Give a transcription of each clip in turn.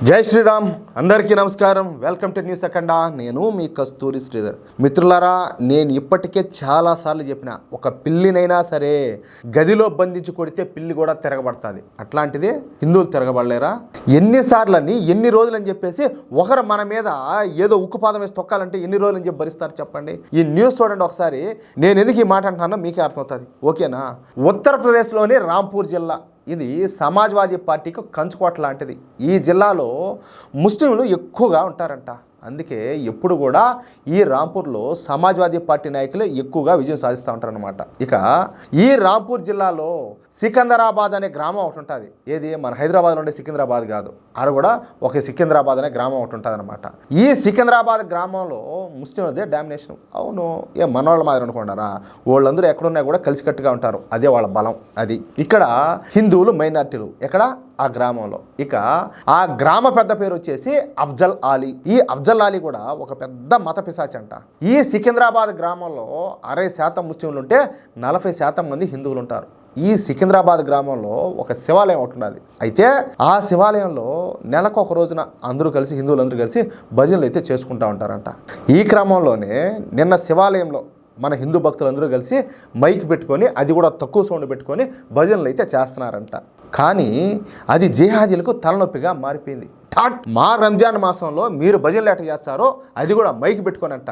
జై శ్రీరామ్. అందరికీ నమస్కారం. Welcome to news Akhanda. నేను మీ కస్తూరి శ్రీధర్. మిత్రులారా, నేను ఇప్పటికే చాలాసార్లు చెప్పిన, ఒక పిల్లినైనా సరే గదిలో బంధించి కొడితే పిల్లి కూడా తిరగబడుతుంది. అట్లాంటిది హిందువులు తిరగబడలేరా? ఎన్నిసార్లని ఎన్ని రోజులని చెప్పేసి ఒకరు మన మీద ఏదో ఉక్కుపాదం వేసి తొక్కాలంటే ఎన్ని రోజులని చెప్పి భరిస్తారు చెప్పండి. ఈ న్యూస్ చూడండి ఒకసారి. నేను ఎందుకు ఈ మాట అంటున్నానో మీకే అర్థమవుతుంది. ఓకేనా? ఉత్తరప్రదేశ్లోని రాంపూర్ జిల్లా, ఇది సమాజ్వాదీ పార్టీకి కంచుకోట లాంటిది. ఈ జిల్లాలో ముస్లింలు ఎక్కువగా ఉంటారంట. అందుకే ఎప్పుడు కూడా ఈ రాంపూర్లో సమాజ్వాదీ పార్టీ నాయకులు ఎక్కువగా విజయం సాధిస్తూ ఉంటారనమాట. ఇక ఈ రాంపూర్ జిల్లాలో సికింద్రాబాద్ అనే గ్రామం ఒకటి ఉంటుంది. ఏది మన హైదరాబాద్లో ఉండే సికింద్రాబాద్ కాదు, ఆడ కూడా ఒక సికింద్రాబాద్ అనే గ్రామం ఒకటి ఉంటుంది అనమాట. ఈ సికింద్రాబాద్ గ్రామంలో ముస్లింలదే డామినేషన్. అవును, మనవాళ్ళ మాదిరి అనుకుంటారా? వాళ్ళందరూ ఎక్కడున్నా కూడా కలిసికట్టుగా ఉంటారు. అదే వాళ్ళ బలం. అది ఇక్కడ హిందువులు మైనార్టీలు ఎక్కడ ఆ గ్రామంలో. ఇక ఆ గ్రామ పెద్ద పేరు వచ్చేసి అఫ్జల్ ఆలీ. ఈ అఫ్జల్ ఆలీ కూడా ఒక పెద్ద మత పిశాచి అంట. ఈ సికింద్రాబాద్ గ్రామంలో 60% ముస్లింలు ఉంటే 40% మంది హిందువులు ఉంటారు. ఈ సికింద్రాబాద్ గ్రామంలో ఒక శివాలయం ఒకటి ఉన్నది. అయితే ఆ శివాలయంలో నెలకు ఒక రోజున అందరూ కలిసి, హిందువులందరూ కలిసి భజనలు అయితే చేసుకుంటూ ఉంటారంట. ఈ క్రమంలోనే నిన్న శివాలయంలో మన హిందూ భక్తులందరూ కలిసి మైక్ పెట్టుకొని, అది కూడా తక్కువ సౌండ్ పెట్టుకొని భజనలు అయితే చేస్తున్నారంట. కానీ అది జిహాదీలకు తలనొప్పిగా మారిపోయింది. మా రంజాన్ మాసంలో మీరు భజనలు ఎట్లా చేస్తారో అది కూడా మైక్ పెట్టుకోనంట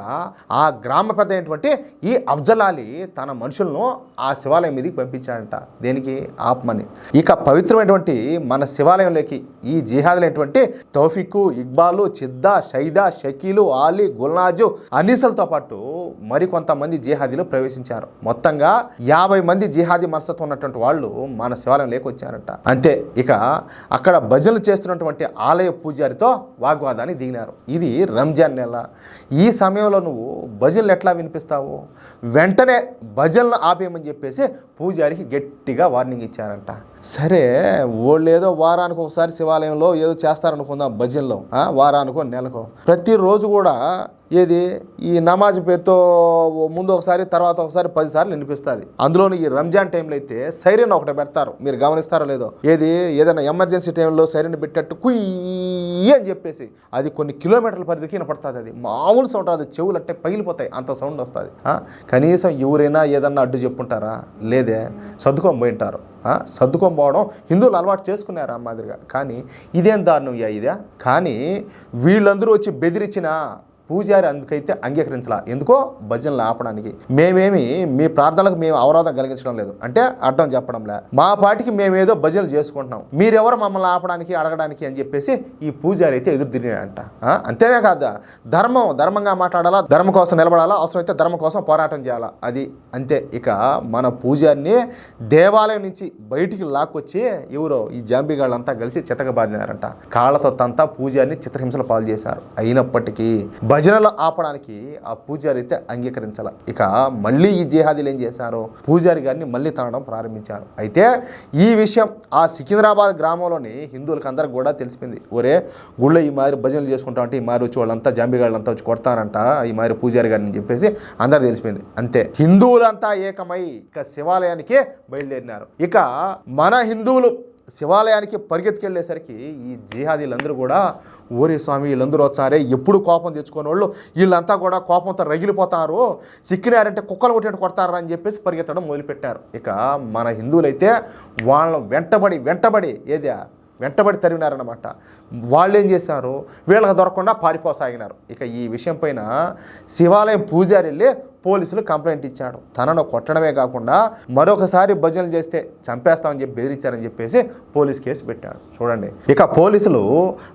ఆ గ్రామ పెద్ద అయినటువంటి ఈ అఫ్జల్ అలీ తన మనుషులను ఆ శివాలయం మీదకి పంపించాడంట. దేనికి? ఆపమని. ఇక పవిత్రమైనటువంటి మన శివాలయంలోకి ఈ జిహాదులైనటువంటి తౌఫీకు, ఇక్బాలు, చిద్దా, షైదా, షకీలు, ఆలీ, గుల్నాజు, అనీసలతో పాటు మరికొంతమంది జిహాదీలు ప్రవేశించారు. మొత్తంగా 50 మంది జిహాదీ మనస్తత్వం ఉన్నటువంటి వాళ్ళు మన శివాలయంలోకి వచ్చారంట. అంతే. ఇక అక్కడ భజనలు చేస్తున్నటువంటి ఆలయ పూజారితో వాగ్వాదాన్ని దిగినారు. ఇది రంజాన్ నెల. ఈ సమయంలో నువ్వు భజనలు ఎట్లా వినిపిస్తావు? వెంటనే భజనలు ఆపేయమని చెప్పేసి పూజారికి గట్టిగా వార్నింగ్ ఇచ్చారంట. సరే, వాళ్ళు ఏదో వారానికి ఒకసారి శివాలయంలో ఏదో చేస్తారనుకుందాం భజనలో, వారానికో నెలకో. ప్రతిరోజు కూడా ఏది ఈ నమాజ్ పేరుతో ముందు ఒకసారి, తర్వాత ఒకసారి 10 సార్లు వినిపిస్తుంది. అందులోని ఈ రంజాన్ టైంలో అయితే సైరన్ ఒకటి పెడతారు. మీరు గమనిస్తారో లేదో? ఏది ఏదైనా ఎమర్జెన్సీ టైంలో సైరన్ పెట్టేట్టు కుయ్యి అని చెప్పేసి అది కొన్ని కిలోమీటర్ల పరిధికి వినపడుతుంది. అది మామూలు సౌండ్ రాదు, చెవులు అంటే పగిలిపోతాయి, అంత సౌండ్ వస్తుంది. కనీసం ఎవరైనా ఏదన్నా అడ్డు చెప్పుంటారా? లేదే, సర్దుకొని పోయింటారు. సర్దుకొని పోవడం హిందువులు అలవాటు చేసుకున్నారు ఆ మాదిరిగా. కానీ ఇదేం దారుణం ఇదే. కానీ వీళ్ళందరూ వచ్చి బెదిరించిన పూజారి అందుకైతే అంగీకరించాల. ఎందుకో? భజనలు ఆపడానికి. మేమేమి మీ ప్రార్థనలకు మేము అవరోధం కలిగించడం లేదు అంటే అర్థం చెప్పడంలే. మా పాటికి మేమేదో భజనలు చేసుకుంటున్నాం, మీరెవరు మమ్మల్ని ఆపడానికి, అడగడానికి అని చెప్పేసి ఈ పూజారి అయితే ఎదురు తిరిగాడంట. అంతేనే కాదా, ధర్మంగా మాట్లాడాలా, ధర్మం కోసం నిలబడాలా, అవసరమైతే ధర్మం కోసం పోరాటం చేయాలా. అది అంతే. ఇక మన పూజారిని దేవాలయం నుంచి బయటికి లాక్కొచ్చి ఎవరో ఈ జాంబీగాళ్ళంతా కలిసి చితకబాదినారంట. కాళ్ళతో తంతా పూజారిని చిత్రహింసలు పాలు చేశారు. అయినప్పటికీ భజనలు ఆపడానికి ఆ పూజారి అయితే అంగీకరించాల. ఇక మళ్ళీ ఈ జిహాదీలు ఏం చేశారు? పూజారి గారిని మళ్ళీ తనడం ప్రారంభించారు. అయితే ఈ విషయం ఆ సికింద్రాబాద్ గ్రామంలోని హిందువులకు అందరికి కూడా తెలిసిపోయింది. ఒరే, గుళ్ళో ఈ మాదిరి భజనలు చేసుకుంటామంటే ఈ మాదిరి వచ్చి వాళ్ళంతా జాంబీగాళ్ళంతా వచ్చి కొడతారంట ఈ మాదిరి పూజారి గారిని చెప్పేసి అందరికి తెలిసిపోయింది. అంతే, హిందువులంతా ఏకమై ఇక శివాలయానికే బయలుదేరినారు. ఇక మన హిందువులు శివాలయానికి పరిగెత్తుకెళ్ళేసరికి ఈ జిహాదీలందరూ కూడా, ఓరే స్వామి, వీళ్ళందరూ వచ్చారే, ఎప్పుడు కోపం తెచ్చుకునే వాళ్ళు వీళ్ళంతా కూడా కోపంతో రగిలిపోతారు, సిక్కినారంటే కుక్కలు కొట్టేట్టు కొడతారా అని చెప్పేసి పరిగెత్తడం మొదలుపెట్టారు. ఇక మన హిందువులైతే వాళ్ళ వెంటబడి వెంటబడి తరిగినారన్నమాట. వాళ్ళు ఏం చేశారు? వీళ్ళకి దొరకకుండా పారిపోసాగినారు. ఇక ఈ విషయం పైన శివాలయం పూజారి వెళ్ళి పోలీసులు కంప్లైంట్ ఇచ్చాడు. తనను కొట్టడమే కాకుండా మరొకసారి భజనలు చేస్తే చంపేస్తామని చెప్పి బెదిరించారని చెప్పేసి పోలీస్ కేసు పెట్టాడు. చూడండి, ఇక పోలీసులు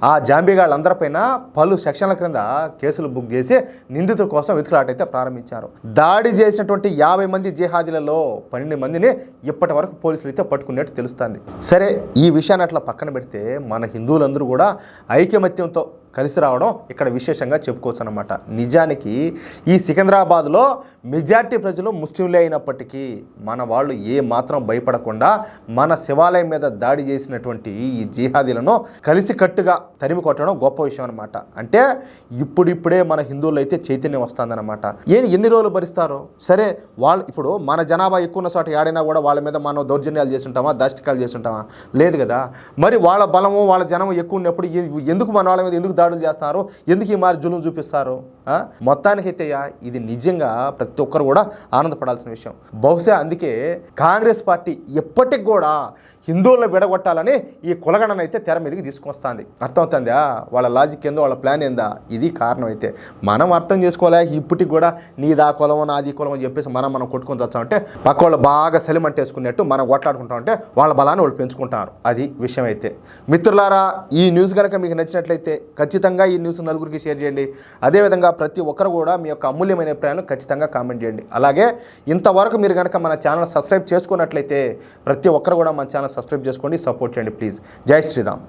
ఆ జాంబీగాళ్ళందరిపైన పలు సెక్షన్ల క్రింద కేసులు బుక్ చేసి నిందితుల కోసం వెతుకులాటైతే ప్రారంభించారు. దాడి చేసినటువంటి 50 మంది జిహాదీలలో 12 మందిని ఇప్పటి వరకు పోలీసులు అయితే పట్టుకున్నట్టు తెలుస్తుంది. సరే, ఈ విషయాన్ని అట్లా పక్కన పెడితే మన హిందువులందరూ కూడా ఐకమత్యంతో కలిసి రావడం ఇక్కడ విశేషంగా చెప్పుకోవచ్చు అన్నమాట. నిజానికి ఈ సికింద్రాబాద్లో మెజార్టీ ప్రజలు ముస్లింలే అయినప్పటికీ మన వాళ్ళు ఏ మాత్రం భయపడకుండా మన శివాలయం మీద దాడి చేసినటువంటి ఈ జిహాదీలను కలిసికట్టుగా తరిమి కొట్టడం గొప్ప విషయం అనమాట. అంటే ఇప్పుడిప్పుడే మన హిందువులు అయితే చైతన్యం వస్తుందన్నమాట. ఎన్ని రోజులు భరిస్తారు? సరే, వాళ్ళు ఇప్పుడు మన జనాభా ఎక్కువ ఉన్న చోట ఏడైనా కూడా వాళ్ళ మీద మనం దౌర్జన్యాలు చేస్తుంటామా, దాష్టికాలు చేస్తుంటామా? లేదు కదా. మరి వాళ్ళ బలము వాళ్ళ జనం ఎక్కువ ఉన్నప్పుడు ఎందుకు మన వాళ్ళ మీద ఎందుకు దాడులు చేస్తారు? ఎందుకు ఈ మారి జులుం చూపిస్తారు? మొత్తానికైతే ఇది నిజంగా ప్రతి ఒక్కరు కూడా ఆనందపడాల్సిన విషయం. బహుశా అందుకే కాంగ్రెస్ పార్టీ ఎప్పటికి కూడా హిందువులను విడగొట్టాలని ఈ కులగణన అయితే తెర మీదకి తీసుకొస్తుంది. అర్థమవుతుందా? వాళ్ళ లాజిక్ ఏందో, వాళ్ళ ప్లాన్ ఏందా? ఇది కారణం. అయితే మనం అర్థం చేసుకోలే. ఇప్పటికి కూడా నీదా కులం నాది కులం అని చెప్పేసి మనం కొట్టుకొని వచ్చామంటే పక్క వాళ్ళు బాగా సెలిమంటేసుకున్నట్టు మనం కొట్లాడుకుంటామంటే వాళ్ళ బలాన్ని వాళ్ళు పెంచుకుంటారు. అది విషయం. అయితే మిత్రులారా, ఈ న్యూస్ కనుక మీకు నచ్చినట్లయితే ఖచ్చితంగా ఈ న్యూస్ నలుగురికి షేర్ చేయండి. అదేవిధంగా ప్రతి ఒక్కరు కూడా మీ యొక్క అమూల్యమైన అభిప్రాయాలను ఖచ్చితంగా కామెంట్ చేయండి. అలాగే ఇంతవరకు మీరు కనుక మన ఛానల్ సబ్స్క్రైబ్ చేసుకున్నట్లయితే ప్రతి ఒక్కరు కూడా మన ఛానల్ సబ్స్క్రైబ్ చేసుకోండి, సపోర్ట్ చేయండి ప్లీజ్. జై శ్రీరామ్.